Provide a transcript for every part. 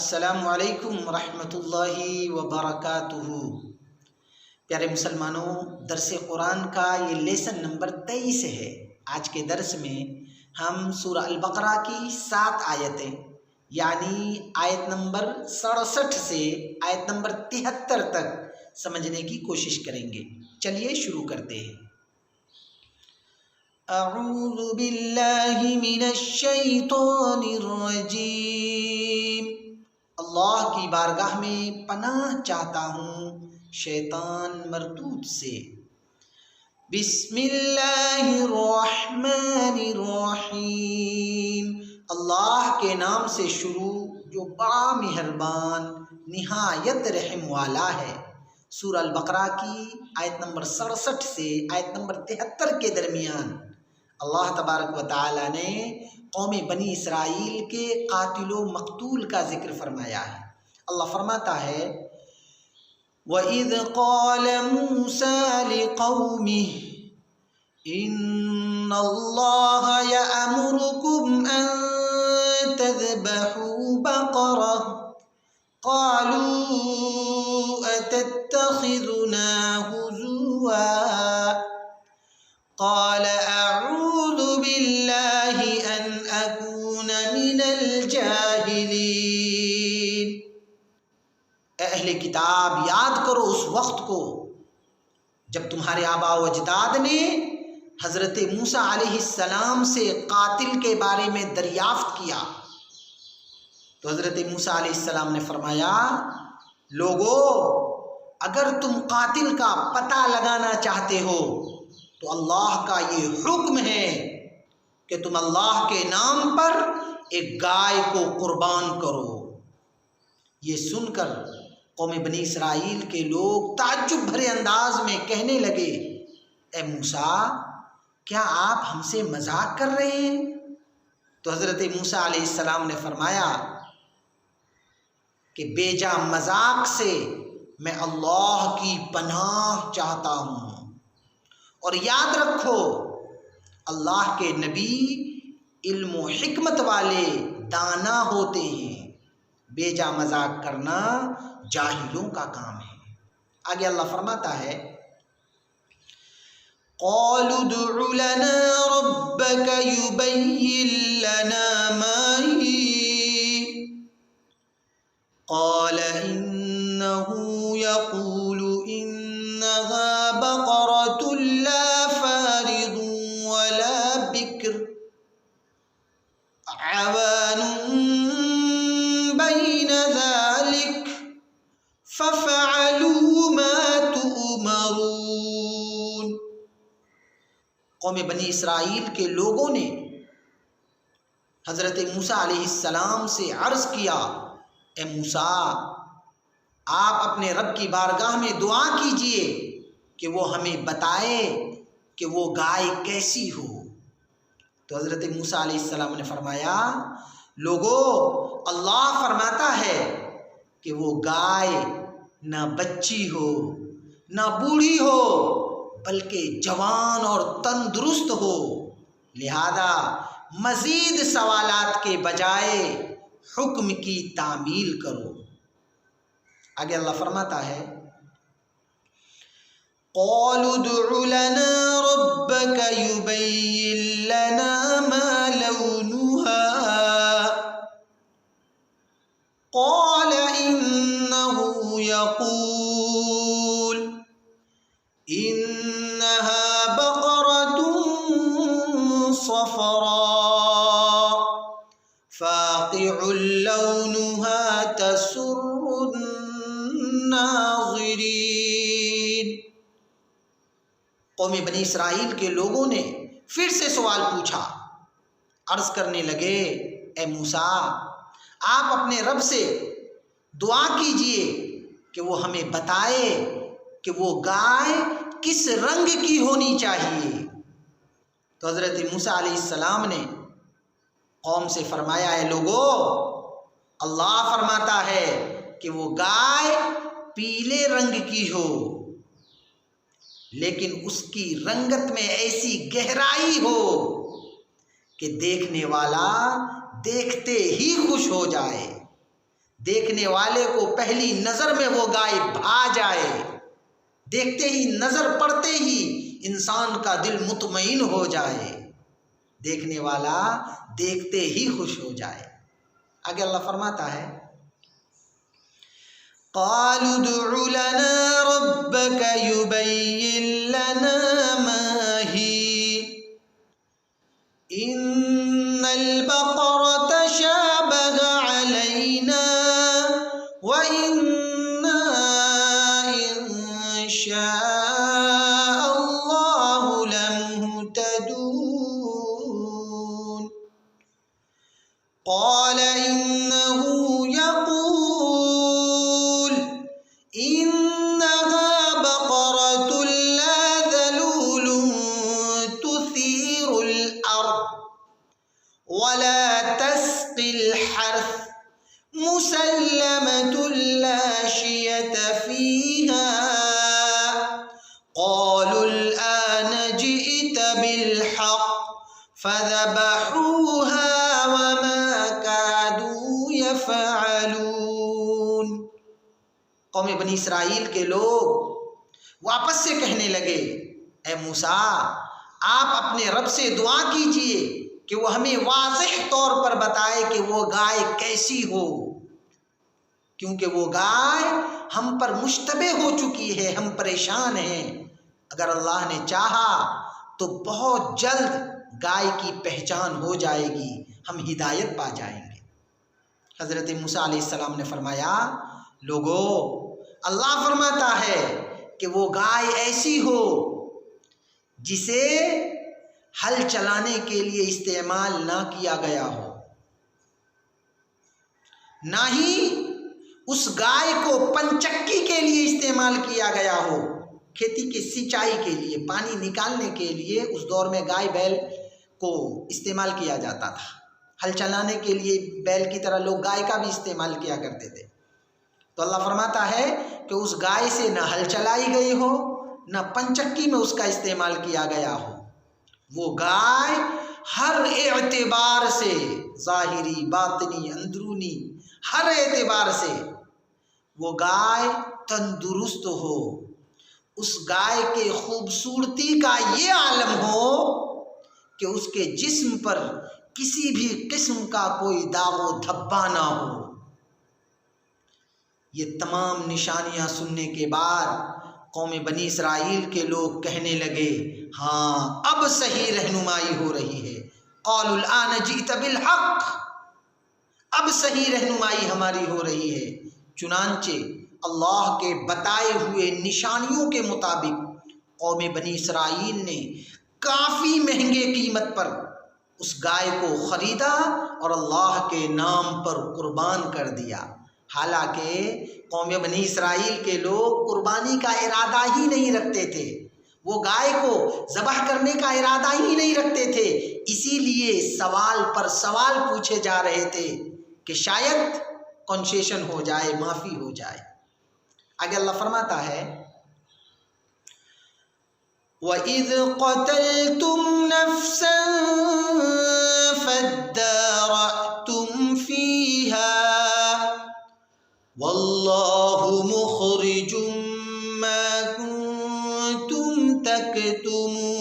السلام علیکم ورحمۃ اللہ وبرکاتہ۔ پیارے مسلمانوں، درس قرآن کا یہ لیسن نمبر 23 ہے۔ آج کے درس میں ہم سورہ البقرہ کی 7 آیتیں یعنی آیت نمبر 67 سے آیت نمبر 73 تک سمجھنے کی کوشش کریں گے۔ چلیے شروع کرتے ہیں۔ اعوذ باللہ من الشیطان الرجیم۔ اللہ کی بارگاہ میں پناہ چاہتا ہوں شیطان مردود سے۔ بسم اللہ الرحمن الرحیم۔ اللہ کے نام سے شروع جو بڑا مہربان نہایت رحم والا ہے۔ سورہ البقرہ کی آیت نمبر 67 سے آیت نمبر 73 کے درمیان اللہ تبارک و تعالی نے قوم بنی اسرائیل کے قاتل و مقتول کا ذکر فرمایا ہے۔ اللہ فرماتا ہے وَإِذْ قَالَ مُوسَىٰ لِقَوْمِهِ إِنَّ اللَّهَ يَأْمُرُكُمْ أَن تَذْبَحُوا بَقَرَةً قَالُوا أَتَتَّخِذُنَا هُزُوًا قَالَ أَعُوذُ بِاللَّهِ أَنْ أَكُونَ مِنَ الْجَاهِلِينَ۔ اے اہل کتاب، یاد کرو اس وقت کو جب تمہارے آباء و اجداد نے حضرت موسیٰ علیہ السلام سے قاتل کے بارے میں دریافت کیا تو حضرت موسیٰ علیہ السلام نے فرمایا، لوگو اگر تم قاتل کا پتہ لگانا چاہتے ہو تو اللہ کا یہ حکم ہے کہ تم اللہ کے نام پر ایک گائے کو قربان کرو۔ یہ سن کر قوم بنی اسرائیل کے لوگ تعجب بھرے انداز میں کہنے لگے، اے موسیٰ، کیا آپ ہم سے مذاق کر رہے ہیں؟ تو حضرت موسیٰ علیہ السلام نے فرمایا کہ بیجا مذاق سے میں اللہ کی پناہ چاہتا ہوں، اور یاد رکھو اللہ کے نبی علم و حکمت والے دانا ہوتے ہیں، بیجا مذاق کرنا جاہلوں کا کام ہے۔ آگے اللہ فرماتا ہے قَالُوا ادْعُ لَنَا رَبَّكَ يُبَيِّن لَّنَا مَا هِيَ قَالَ إِنَّهُ يَقُولُ إِنَّهَا بَقَرَةٌ لَّا فَارِضٌ وَلَا بِكْرٌ عَوَانٌ بَيْنَ ذَلِكَ فَافْعَلُوا مَا تُؤْمَرُونَ۔ قوم بنی اسرائیل کے لوگوں نے حضرت موسیٰ علیہ السلام سے عرض کیا، اے موسیٰ، آپ اپنے رب کی بارگاہ میں دعا کیجئے کہ وہ ہمیں بتائے کہ وہ گائے کیسی ہو۔ تو حضرت موسیٰ علیہ السلام نے فرمایا، لوگو اللہ فرماتا ہے کہ وہ گائے نہ بچی ہو نہ بوڑھی ہو بلکہ جوان اور تندرست ہو، لہذا مزید سوالات کے بجائے حکم کی تعمیل کرو۔ آگے اللہ فرماتا ہے قَالُوا ادْعُ لَنَا رَبَّكَ يُبَيِّن لَّنَا مَا لَوْنُهَا قَالَ إِنَّهُ يَقُولُ إِنَّهَا بَقَرَةٌ صَفْرَاءُ فَاقِعٌ لَّوْنُهَا تَسُرُّ النَّاظِرِينَ۔ قوم بنی اسرائیل کے لوگوں نے پھر سے سوال پوچھا، عرض کرنے لگے، اے موسیٰ، آپ اپنے رب سے دعا کیجئے کہ وہ ہمیں بتائے کہ وہ گائے کس رنگ کی ہونی چاہیے۔ تو حضرت موسیٰ علیہ السلام نے قوم سے فرمایا، اے لوگو، اللہ فرماتا ہے کہ وہ گائے پیلے رنگ کی ہو، لیکن اس کی رنگت میں ایسی گہرائی ہو کہ دیکھنے والا دیکھتے ہی خوش ہو جائے، دیکھنے والے کو پہلی نظر میں وہ گائے بھا جائے، دیکھتے ہی نظر پڑتے ہی انسان کا دل مطمئن ہو جائے، دیکھنے والا دیکھتے ہی خوش ہو جائے۔ آگے اللہ فرماتا ہے قالوا ادع لنا ربك يبين لنا ما هي ان البقرة تشابه علينا وإنا إن شاء الله لمهتدون قال إنه يقول إنها بقرة لا ذلول تثير الأرض ولا تسقي الحرث مسلمة لا شية فيها قالوا الآن جئت بالحق فذبحوها وما كادوا يفعلون۔ قوم بنی اسرائیل کے لوگ واپس سے کہنے لگے اے موسیٰ آپ اپنے رب سے دعا کیجئے کہ وہ ہمیں واضح طور پر بتائے کہ وہ گائے کیسی ہو، کیونکہ وہ گائے ہم پر مشتبہ ہو چکی ہے، ہم پریشان ہیں۔ اگر اللہ نے چاہا تو بہت جلد گائے کی پہچان ہو جائے گی، ہم ہدایت پا جائیں گے۔ حضرت موسیٰ علیہ السلام نے فرمایا لوگو اللہ فرماتا ہے کہ وہ گائے ایسی ہو جسے ہل چلانے کے لیے استعمال نہ کیا گیا ہو، نہ ہی اس گائے کو پنچکی کے لیے استعمال کیا گیا ہو، کھیتی کی سینچائی کے لیے، پانی نکالنے کے لیے اس دور میں گائے بیل کو استعمال کیا جاتا تھا۔ ہل چلانے کے لیے بیل کی طرح لوگ گائے کا بھی استعمال کیا کرتے تھے۔ تو اللہ فرماتا ہے کہ اس گائے سے نہ ہل چلائی گئی ہو، نہ پنچکی میں اس کا استعمال کیا گیا ہو۔ وہ گائے ہر اعتبار سے، ظاہری، باطنی، اندرونی، ہر اعتبار سے وہ گائے تندرست ہو، اس گائے کے خوبصورتی کا یہ عالم ہو کہ اس کے جسم پر کسی بھی قسم کا کوئی داغ و دھبا نہ ہو۔ یہ تمام نشانیاں سننے کے بعد قوم بنی اسرائیل کے لوگ کہنے لگے ہاں اب صحیح رہنمائی ہو رہی ہے، قالوا الآن جئت بالحق، اب صحیح رہنمائی ہماری ہو رہی ہے۔ چنانچہ اللہ کے بتائے ہوئے نشانیوں کے مطابق قوم بنی اسرائیل نے کافی مہنگے قیمت پر اس گائے کو خریدا اور اللہ کے نام پر قربان کر دیا۔ حالانکہ قوم بنی اسرائیل کے لوگ قربانی کا ارادہ ہی نہیں رکھتے تھے، وہ گائے کو ذبح کرنے کا ارادہ ہی نہیں رکھتے تھے، اسی لیے سوال پر سوال پوچھے جا رہے تھے کہ شاید کنسیشن ہو جائے، معافی ہو جائے۔ آگے اللہ فرماتا ہے وَإِذْ قَتَلْتُمْ نَفْسًا فَادَّارَأْتُمْ فِيهَا وَاللَّهُ مُخْرِجٌ مَا كُنْتُمْ تَكْتُمُونَ۔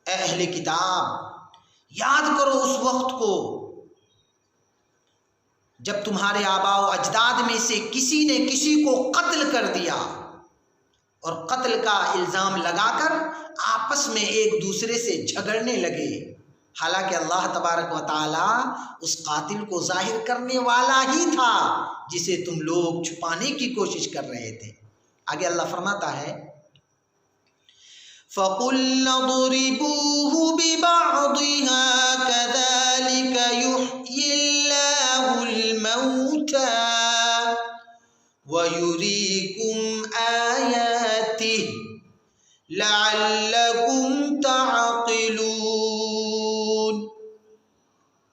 اے اہل کتاب یاد کرو اس وقت کو جب تمہارے آباء و اجداد میں سے کسی نے کسی کو قتل کر دیا اور قتل کا الزام لگا کر آپس میں ایک دوسرے سے جھگڑنے لگے، حالانکہ اللہ تبارک و تعالی اس قاتل کو ظاہر کرنے والا ہی تھا جسے تم لوگ چھپانے کی کوشش کر رہے تھے۔ آگے اللہ فرماتا ہے فَقُلْنَا اضْرِبُوهُ بِبَعْضِهَا كَذَلِكَ يُحْيِي اللَّهُ الْمَوْتَى وَيُرِيكُمْ آيَاتِهِ لَعَلَّكُمْ تَعْقِلُونَ۔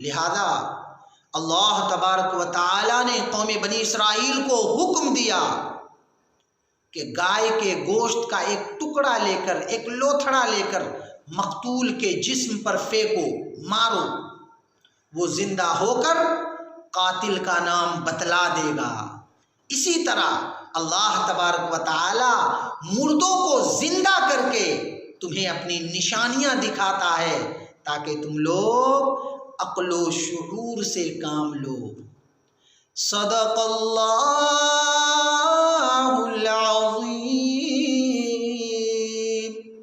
لہذا اللہ تبارک و تعالی نے قوم بنی اسرائیل کو حکم دیا کہ گائے کے گوشت کا ایک ٹکڑا لے کر، ایک لوتھڑا لے کر مقتول کے جسم پر پھینکو، مارو، وہ زندہ ہو کر قاتل کا نام بتلا دے گا۔ اسی طرح اللہ تبارک و تعالی مردوں کو زندہ کر کے تمہیں اپنی نشانیاں دکھاتا ہے تاکہ تم لوگ عقل و شعور سے کام لو۔ صدق اللہ